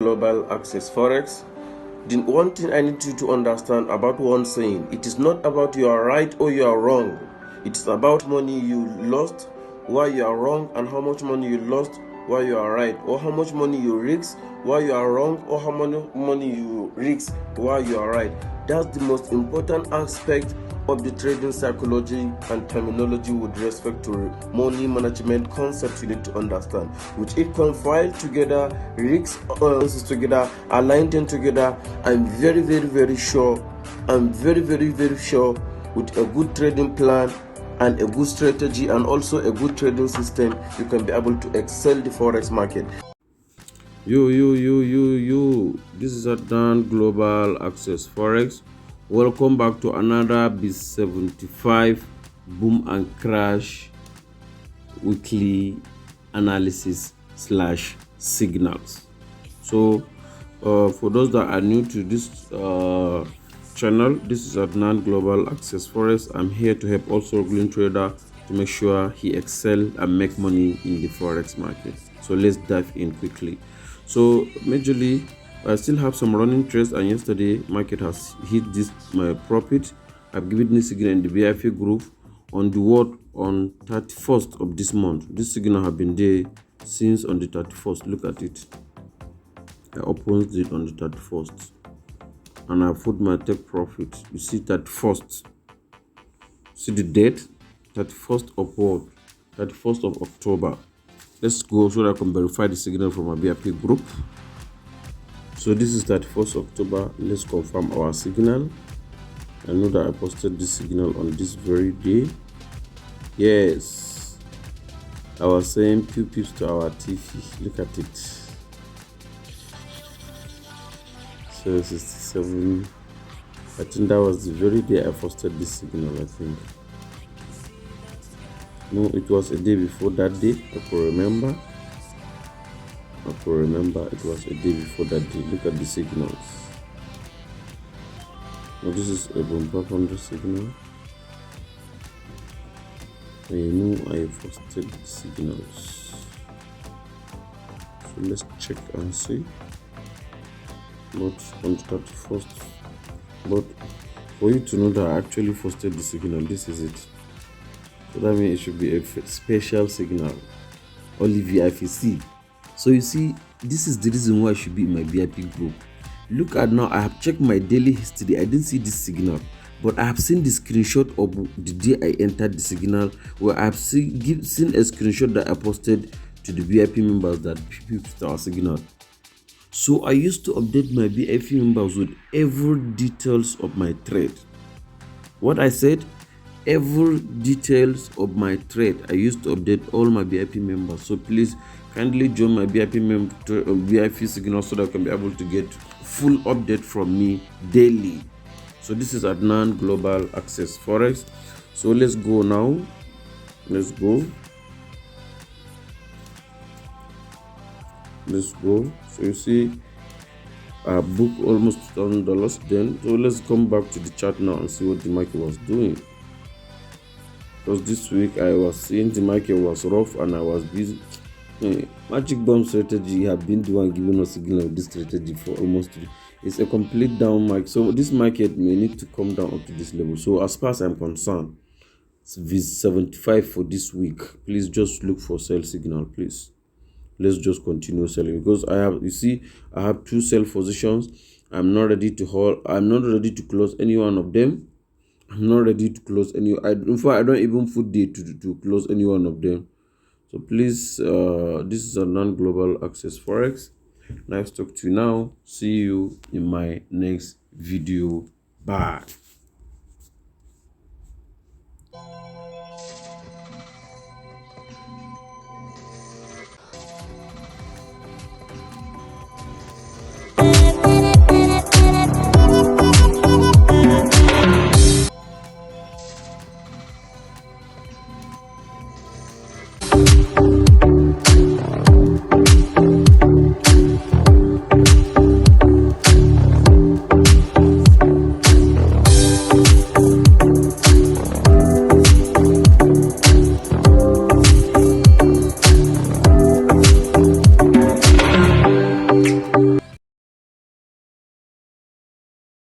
Global Access Forex. The one thing I need you to understand about one saying, it is not about you are right or you are wrong. It is about money you lost while you are wrong, and how much money you lost while you are right, or how much money you risk while you are wrong, or how much money you risk while you are right. That's the most important aspect of the trading psychology and terminology with respect to money management concepts you need to understand, which it compiled together, risks together, aligned them together. I'm very sure with a good trading plan and a good strategy and also a good trading system, you can be able to excel the forex market. This is Adnan Global Access Forex. Welcome back to another Vix75 boom and crash weekly analysis / signals. So for those that are new to this channel, this is Adnan Global Access Forex. I'm here to help all struggling trader to make sure he excel and make money in the forex market. So let's dive in quickly. So majorly, I still have some running trades, and yesterday market has hit this my profit. I've given this signal in the VIP group on the word on 31st of this month. This signal have been there since on the 31st. Look at it. I opened it on the 31st and I put my take profit. You see 31st. See the date? 31st of what? 31st of October. Let's go so that I can verify the signal from my VIP group. So this is 31st October. Let's confirm our signal. I know that I posted this signal on this very day. Yes, I was saying few pips to our TV. Look at it. 767. I think that was the very day I posted this signal. I think. No, it was a day before that day. I can remember. It was a day before that day. Look at the signals. Now this is a boom 500 signal. I know I posted the signals. So let's check and see. Not on the 31st. But for you to know that I actually posted the signal, this is it. So that means it should be a special signal. Only VIC. So you see, this is the reason why I should be in my VIP group. Look at now, I have checked my daily history. I didn't see this signal, but I have seen the screenshot of the day I entered the signal, where I have seen a screenshot that I posted to the VIP members that people our signal. So I used to update my VIP members with every details of my trade. What I said, every details of my trade, I used to update all my VIP members. So please kindly join my VIP signal so that I can be able to get full update from me daily. So this is Adnan Global Access Forex. So let's go now. Let's go. So you see, I booked almost $1,000 then. So let's come back to the chart now and see what the market was doing. Because this week I was seeing the market was rough and I was busy. Magic bomb strategy have been the one giving us signal of this strategy for almost 3. It's a complete down market. So this market may need to come down up to this level. So as far as I'm concerned, it's Vix75 for this week. Please just look for sell signal, please. Let's just continue selling, because I have 2 sell positions. I'm not ready to hold. I'm not ready to close any one of them. I'm not ready to close any. In fact, I don't even put day to close any one of them. So please, this is a non-global access forex. Nice talk to you now. See you in my next video. Bye.